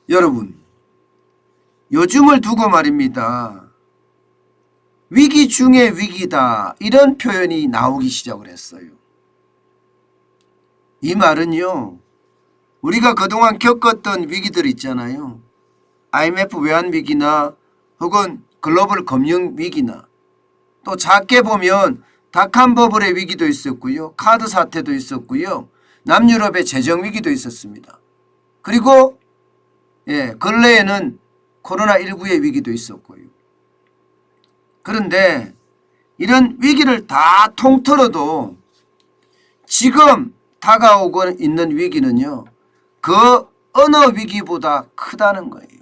여러분, 요즘을 두고 말입니다. 위기 중의 위기다, 이런 표현이 나오기 시작을 했어요. 이 말은요, 우리가 그동안 겪었던 위기들 있잖아요. IMF 외환위기나 혹은 글로벌 금융위기나, 또 작게 보면 닷컴 버블의 위기도 있었고요. 카드 사태도 있었고요. 남유럽의 재정위기도 있었습니다. 그리고 근래에는 코로나19의 위기도 있었고요. 그런데 이런 위기를 다 통틀어도 지금 다가오고 있는 위기는요, 그 어느 위기보다 크다는 거예요.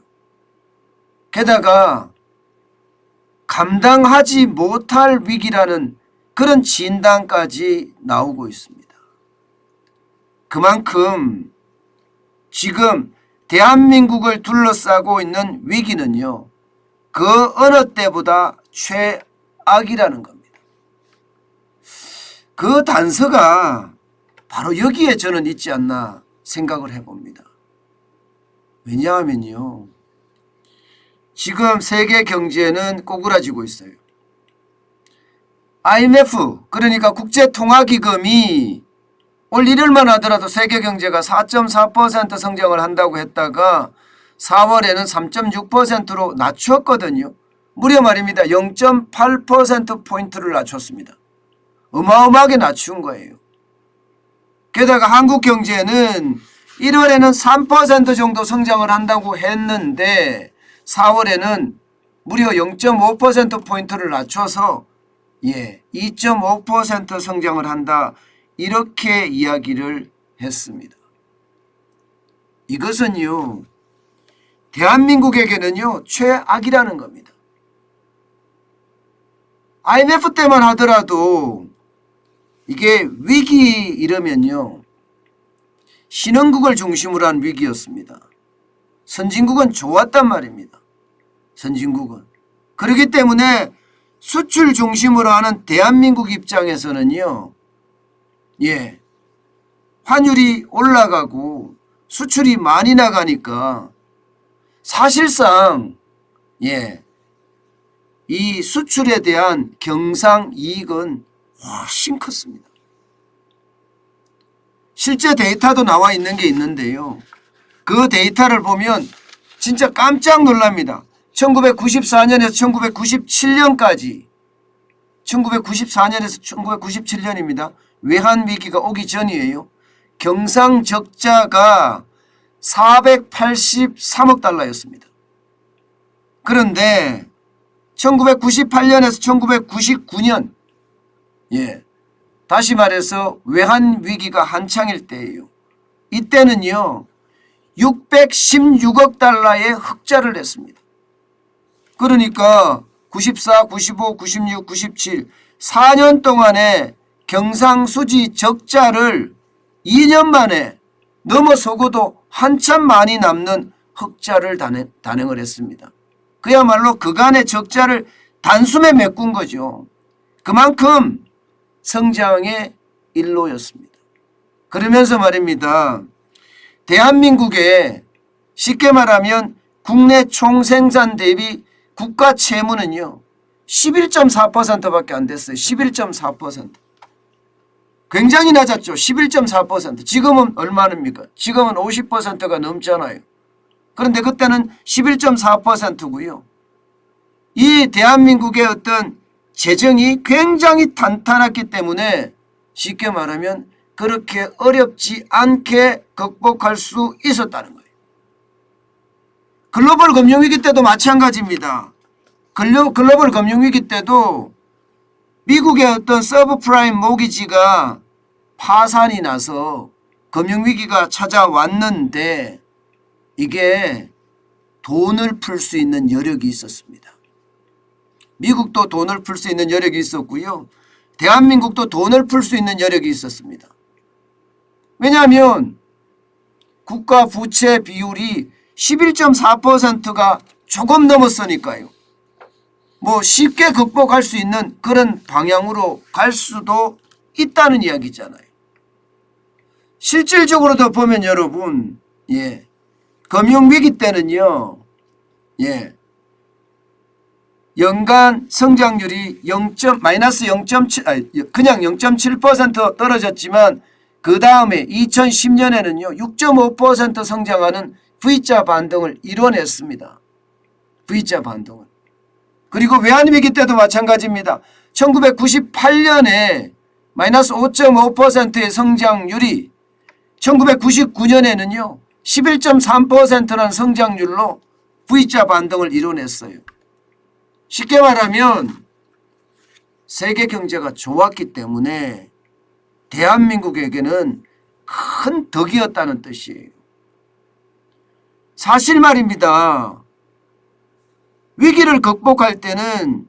게다가 감당하지 못할 위기라는 그런 진단까지 나오고 있습니다. 그만큼 지금 대한민국을 둘러싸고 있는 위기는요, 그 어느 때보다 최악이라는 겁니다. 그 단서가 바로 여기에 저는 있지 않나 생각을 해봅니다. 왜냐하면요, 지금 세계 경제는 꼬꾸라지고 있어요. IMF, 그러니까 국제통화기금이 올 1월만 하더라도 세계 경제가 4.4% 성장을 한다고 했다가 4월에는 3.6%로 낮췄거든요. 무려 말입니다. 0.8%포인트를 낮췄습니다. 어마어마하게 낮춘 거예요. 게다가 한국 경제는 1월에는 3% 정도 성장을 한다고 했는데 4월에는 무려 0.5%포인트를 낮춰서 2.5% 성장을 한다, 이렇게 이야기를 했습니다. 이것은요, 대한민국에게는요, 최악이라는 겁니다. IMF 때만 하더라도 이게 위기 이러면요, 신흥국을 중심으로 한 위기였습니다. 선진국은 좋았단 말입니다. 선진국은. 그렇기 때문에 수출 중심으로 하는 대한민국 입장에서는요, 환율이 올라가고 수출이 많이 나가니까 사실상 이 수출에 대한 경상이익은 훨씬 컸습니다. 실제 데이터도 나와 있는 게 있는데요. 그 데이터를 보면 진짜 깜짝 놀랍니다. 1994년에서 1997년까지 1994년에서 1997년입니다. 외환위기가 오기 전이에요. 경상적자가 483억 달러였습니다. 그런데 1998년에서 1999년 다시 말해서 외환위기가 한창일 때예요. 이때는요 616억 달러의 흑자를 냈습니다. 그러니까 94, 95, 96, 97 4년 동안에 경상수지 적자를 2년 만에 넘어서고도 한참 많이 남는 흑자를 단행을 했습니다. 그야말로 그간의 적자를 단숨에 메꾼 거죠. 그만큼 성장의 일로였습니다. 그러면서 말입니다. 대한민국의 쉽게 말하면 국내 총생산 대비 국가 채무는요 11.4%밖에 안 됐어요. 11.4%. 굉장히 낮았죠. 11.4%. 지금은 얼마입니까? 지금은 50%가 넘잖아요. 그런데 그때는 11.4%고요. 이 대한민국의 어떤 재정이 굉장히 탄탄했기 때문에 쉽게 말하면 그렇게 어렵지 않게 극복할 수 있었다는 거예요. 글로벌 금융위기 때도 마찬가지입니다. 글로벌 금융위기 때도 미국의 어떤 서브프라임 모기지가 파산이 나서 금융위기가 찾아왔는데 이게 돈을 풀 수 있는 여력이 있었습니다. 미국도 돈을 풀 수 있는 여력이 있었고요. 대한민국도 돈을 풀 수 있는 여력이 있었습니다. 왜냐하면 국가 부채 비율이 11.4%가 조금 넘었으니까요. 뭐 쉽게 극복할 수 있는 그런 방향으로 갈 수도 있다는 이야기잖아요. 실질적으로 더 보면 여러분, 금융위기 때는요, 연간 성장률이 마이너스 0.7, 그냥 0.7% 떨어졌지만 그 다음에 2010년에는요 6.5% 성장하는 V자 반등을 이뤄냈습니다. V자 반등을. 그리고 외환위기 때도 마찬가지입니다. 1998년에 마이너스 5.5%의 성장률이 1999년에는요 11.3%라는 성장률로 V자 반등을 이뤄냈어요. 쉽게 말하면 세계 경제가 좋았기 때문에 대한민국에게는 큰 덕이었다는 뜻이에요. 사실 말입니다. 위기를 극복할 때는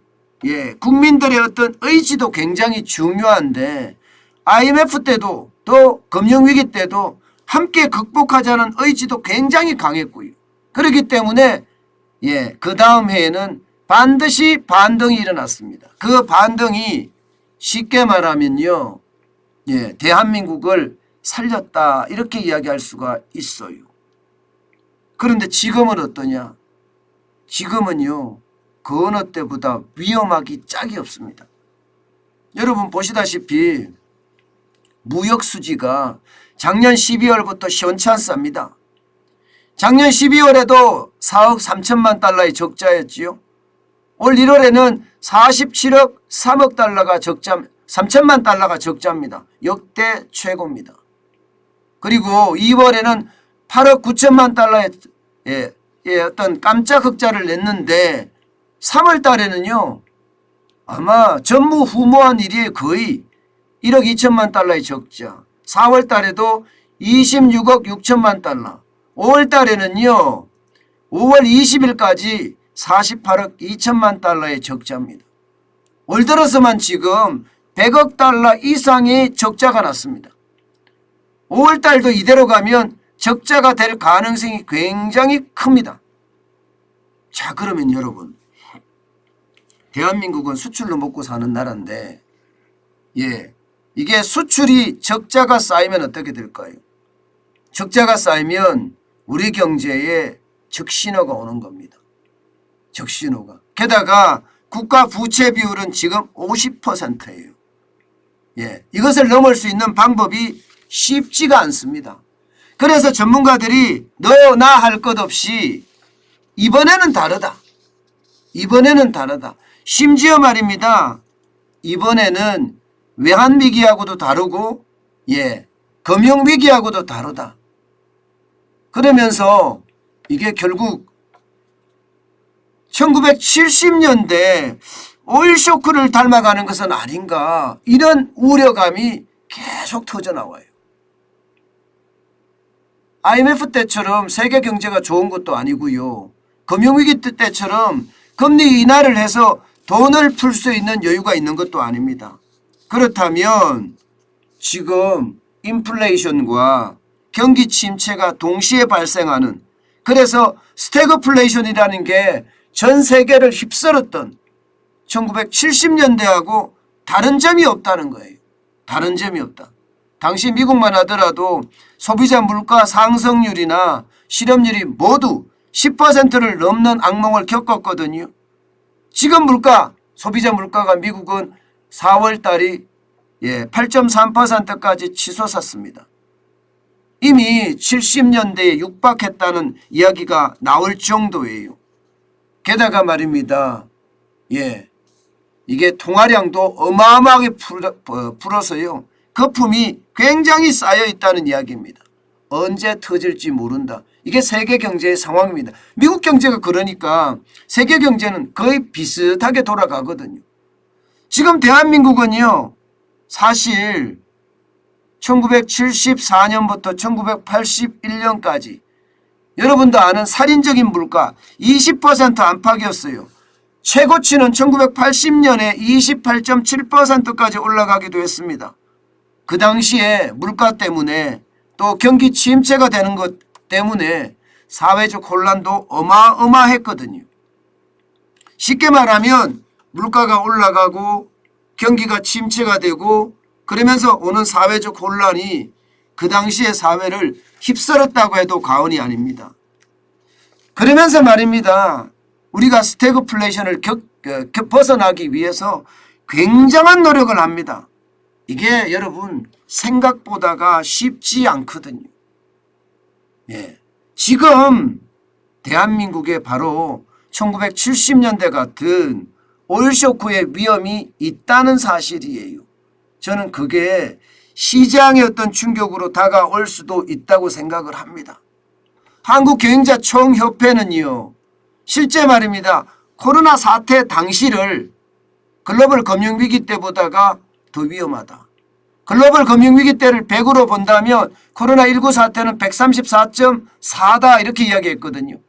국민들의 어떤 의지도 굉장히 중요한데 IMF 때도 또 금융위기 때도 함께 극복하자는 의지도 굉장히 강했고요. 그렇기 때문에 그 다음 해에는 반드시 반등이 일어났습니다. 그 반등이 쉽게 말하면요, 대한민국을 살렸다 이렇게 이야기할 수가 있어요. 그런데 지금은 어떠냐? 지금은요 그 어느 때보다 위험하기 짝이 없습니다. 여러분 보시다시피 무역수지가 작년 12월부터 시원찮습니다. 작년 12월에도 4억 3천만 달러의 적자였지요. 올 1월에는 47억 3억 달러가 적자, 3천만 달러가 적자입니다. 역대 최고입니다. 그리고 2월에는 8억 9천만 달러의 어떤 깜짝 흑자를 냈는데 3월 달에는요 아마 전무후무한 일이 거의 1억 2천만 달러의 적자, 4월 달에도 26억 6천만 달러, 5월 달에는요 5월 20일까지 48억 2천만 달러의 적자입니다. 올 들어서만 지금 100억 달러 이상의 적자가 났습니다. 5월 달도 이대로 가면 적자가 될 가능성이 굉장히 큽니다. 자, 그러면 여러분, 대한민국은 수출로 먹고 사는 나라인데 이게 수출이 적자가 쌓이면 어떻게 될까요? 적자가 쌓이면 우리 경제에 적신호가 오는 겁니다. 적신호가. 게다가 국가 부채 비율은 지금 50%예요. 이것을 넘을 수 있는 방법이 쉽지가 않습니다. 그래서 전문가들이 너나 할 것 없이 이번에는 다르다. 이번에는 다르다. 심지어 말입니다. 이번에는 외환위기하고도 다르고 금융위기하고도 다르다. 그러면서 이게 결국 1970년대 오일쇼크를 닮아가는 것은 아닌가, 이런 우려감이 계속 터져나와요. IMF 때처럼 세계 경제가 좋은 것도 아니고요. 금융위기 때처럼 금리 인하를 해서 돈을 풀 수 있는 여유가 있는 것도 아닙니다. 그렇다면 지금 인플레이션과 경기 침체가 동시에 발생하는, 그래서 스태그플레이션이라는 게 전 세계를 휩쓸었던 1970년대하고 다른 점이 없다는 거예요. 다른 점이 없다. 당시 미국만 하더라도 소비자 물가 상승률이나 실업률이 모두 10%를 넘는 악몽을 겪었거든요. 지금 소비자 물가가 미국은 4월 달이 8.3%까지 치솟았습니다. 이미 70년대에 육박했다는 이야기가 나올 정도예요. 게다가 말입니다. 이게 통화량도 어마어마하게 불어서요. 거품이 굉장히 쌓여 있다는 이야기입니다. 언제 터질지 모른다. 이게 세계 경제의 상황입니다. 미국 경제가 그러니까 세계 경제는 거의 비슷하게 돌아가거든요. 지금 대한민국은요, 사실 1974년부터 1981년까지 여러분도 아는 살인적인 물가 20% 안팎이었어요. 최고치는 1980년에 28.7%까지 올라가기도 했습니다. 그 당시에 물가 때문에 또 경기 침체가 되는 것 때문에 사회적 혼란도 어마어마했거든요. 쉽게 말하면 물가가 올라가고 경기가 침체가 되고 그러면서 오는 사회적 혼란이 그 당시의 사회를 휩쓸었다고 해도 과언이 아닙니다. 그러면서 말입니다. 우리가 스태그플레이션을 벗어나기 위해서 굉장한 노력을 합니다. 이게 여러분 생각보다가 쉽지 않거든요. 예. 지금 대한민국에 바로 1970년대 같은 오일쇼크의 위험이 있다는 사실이에요. 저는 그게 시장의 어떤 충격으로 다가올 수도 있다고 생각을 합니다. 한국경영자총협회는요. 실제 말입니다. 코로나 사태 당시를 글로벌 금융위기 때보다가 더 위험하다. 글로벌 금융위기 때를 100으로 본다면 코로나19 사태는 134.4다 이렇게 이야기했거든요.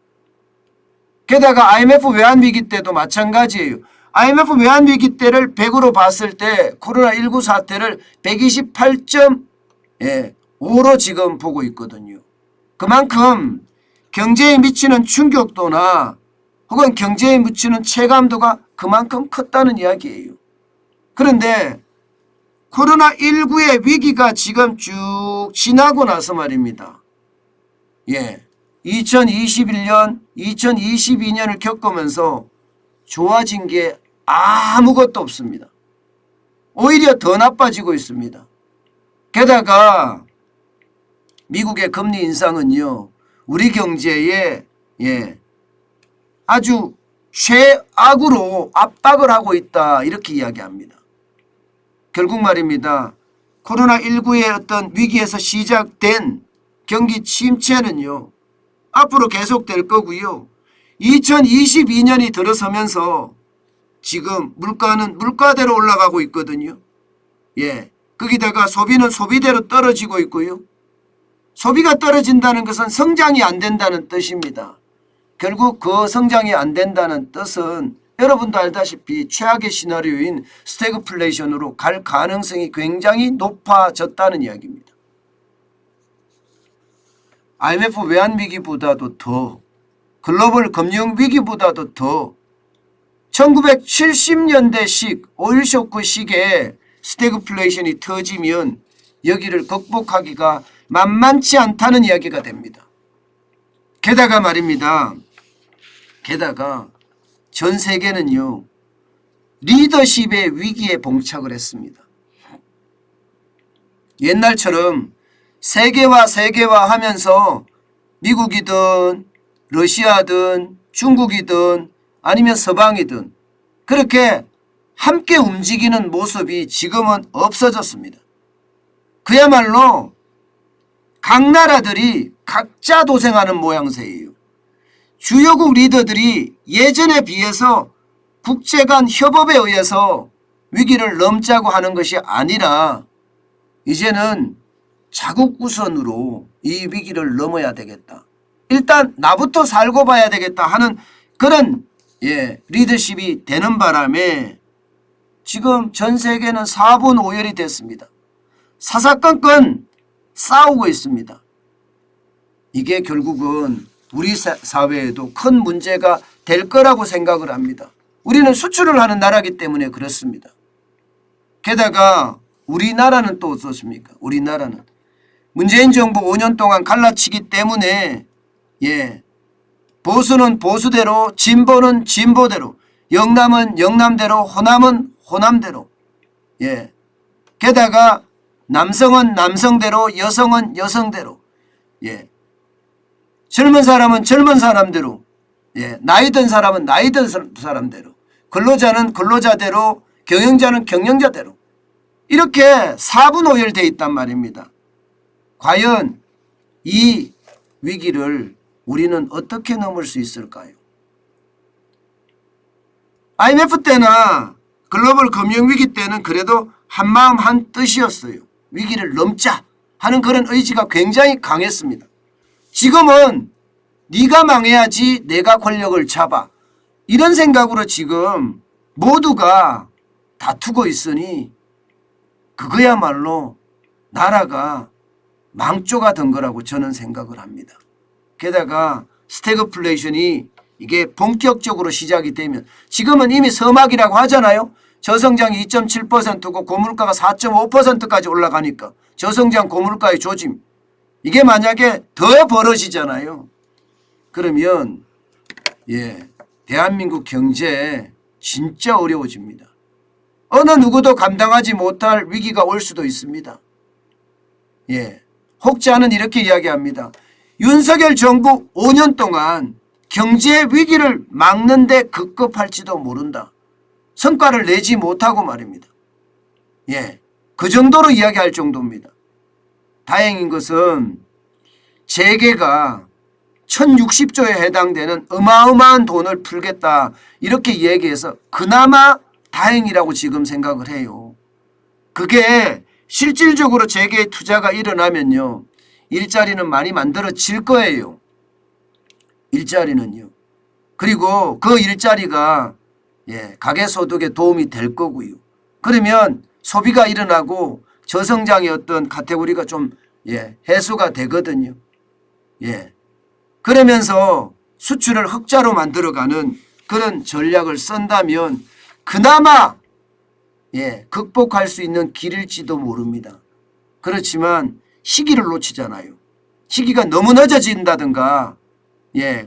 게다가 IMF 외환위기 때도 마찬가지예요. IMF 외환위기 때를 100으로 봤을 때 코로나19 사태를 128.5로 지금 보고 있거든요. 그만큼 경제에 미치는 충격도나 혹은 경제에 미치는 체감도가 그만큼 컸다는 이야기예요. 그런데 코로나19의 위기가 지금 쭉 지나고 나서 말입니다. 2021년, 2022년을 겪으면서 좋아진 게 아무것도 없습니다. 오히려 더 나빠지고 있습니다. 게다가 미국의 금리 인상은요. 우리 경제에 아주 최악으로 압박을 하고 있다 이렇게 이야기합니다. 결국 말입니다. 코로나19의 어떤 위기에서 시작된 경기 침체는요. 앞으로 계속될 거고요. 2022년이 들어서면서 지금 물가는 물가대로 올라가고 있거든요. 거기다가 소비는 소비대로 떨어지고 있고요. 소비가 떨어진다는 것은 성장이 안 된다는 뜻입니다. 결국 그 성장이 안 된다는 뜻은 여러분도 알다시피 최악의 시나리오인 스태그플레이션으로 갈 가능성이 굉장히 높아졌다는 이야기입니다. IMF 외환위기보다도 더 글로벌 금융위기보다도 더 1970년대식 오일쇼크식의 스태그플레이션이 터지면 여기를 극복하기가 만만치 않다는 이야기가 됩니다. 게다가 말입니다. 게다가 전 세계는요. 리더십의 위기에 봉착을 했습니다. 옛날처럼 세계화 하면서 미국이든 러시아든 중국이든 아니면 서방이든 그렇게 함께 움직이는 모습이 지금은 없어졌습니다. 그야말로 각 나라들이 각자 도생하는 모양새예요. 주요국 리더들이 예전에 비해서 국제 간 협업에 의해서 위기를 넘자고 하는 것이 아니라 이제는 자국 우선으로 이 위기를 넘어야 되겠다. 일단 나부터 살고 봐야 되겠다 하는 그런 리더십이 되는 바람에 지금 전 세계는 4분 5열이 됐습니다. 사사건건 싸우고 있습니다. 이게 결국은 우리 사회에도 큰 문제가 될 거라고 생각을 합니다. 우리는 수출을 하는 나라이기 때문에 그렇습니다. 게다가 우리나라는 또 어떻습니까? 우리나라는 문재인 정부 5년 동안 갈라치기 때문에 보수는 보수대로 진보는 진보대로 영남은 영남대로 호남은 호남대로 게다가 남성은 남성대로 여성은 여성대로 젊은 사람은 젊은 사람대로 나이 든 사람은 나이 든 사람대로 근로자는 근로자대로 경영자는 경영자대로 이렇게 4분 5열 되어 있단 말입니다. 과연 이 위기를 우리는 어떻게 넘을 수 있을까요? IMF 때나 글로벌 금융위기 때는 그래도 한마음 한뜻이었어요. 위기를 넘자 하는 그런 의지가 굉장히 강했습니다. 지금은 네가 망해야지 내가 권력을 잡아 이런 생각으로 지금 모두가 다투고 있으니 그거야말로 나라가 망조가 된 거라고 저는 생각을 합니다. 게다가 스태그플레이션이 이게 본격적으로 시작이 되면 지금은 이미 서막이라고 하잖아요. 저성장이 2.7%고 고물가가 4.5%까지 올라가니까 저성장 고물가의 조짐 이게 만약에 더 벌어지잖아요. 그러면 예, 대한민국 경제 진짜 어려워집니다. 어느 누구도 감당하지 못할 위기가 올 수도 있습니다. 예, 혹자는 이렇게 이야기합니다. 윤석열 정부 5년 동안 경제 위기를 막는 데 급급할지도 모른다. 성과를 내지 못하고 말입니다. 예, 그 정도로 이야기할 정도입니다. 다행인 것은 재계가 1060조에 해당되는 어마어마한 돈을 풀겠다 이렇게 얘기해서 그나마 다행이라고 지금 생각을 해요. 그게 실질적으로 재계의 투자가 일어나면요, 일자리는 많이 만들어질 거예요. 일자리는요. 그리고 그 일자리가 가계소득에 도움이 될 거고요. 그러면 소비가 일어나고 저성장의 어떤 카테고리가 좀 해소가 되거든요. 그러면서 수출을 흑자로 만들어가는 그런 전략을 쓴다면 그나마 극복할 수 있는 길일지도 모릅니다. 그렇지만 시기를 놓치잖아요. 시기가 너무 늦어진다든가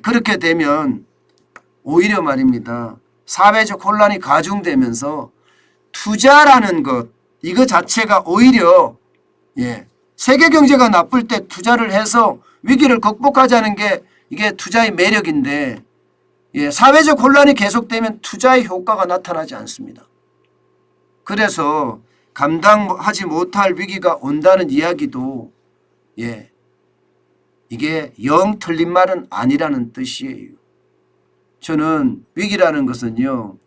그렇게 되면 오히려 말입니다. 사회적 혼란이 가중되면서 투자라는 것 이거 자체가 오히려 세계 경제가 나쁠 때 투자를 해서 위기를 극복하자는 게 이게 투자의 매력인데 사회적 혼란이 계속되면 투자의 효과가 나타나지 않습니다. 그래서 감당하지 못할 위기가 온다는 이야기도 이게 영 틀린 말은 아니라는 뜻이에요. 저는 위기라는 것은요,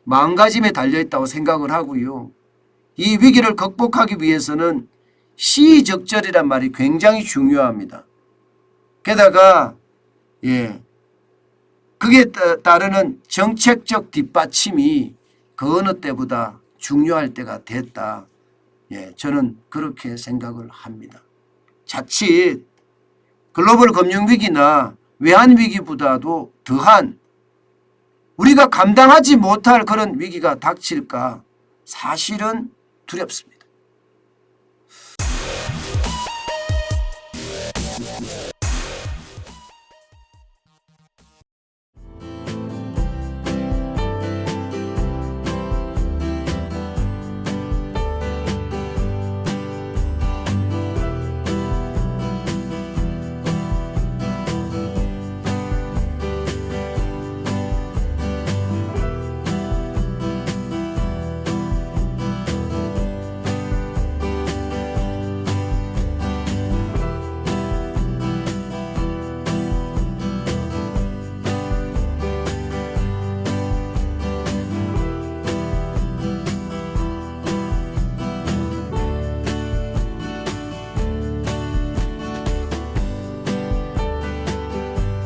마음가짐에 달려있다고 생각을 하고요. 이 위기를 극복하기 위해서는 시의적절이란 말이 굉장히 중요합니다. 게다가 그게 따르는 정책적 뒷받침이 그 어느 때보다 중요할 때가 됐다. 저는 그렇게 생각을 합니다. 자칫 글로벌 금융위기나 외환위기보다도 더한 우리가 감당하지 못할 그런 위기가 닥칠까 사실은 두렵습니다.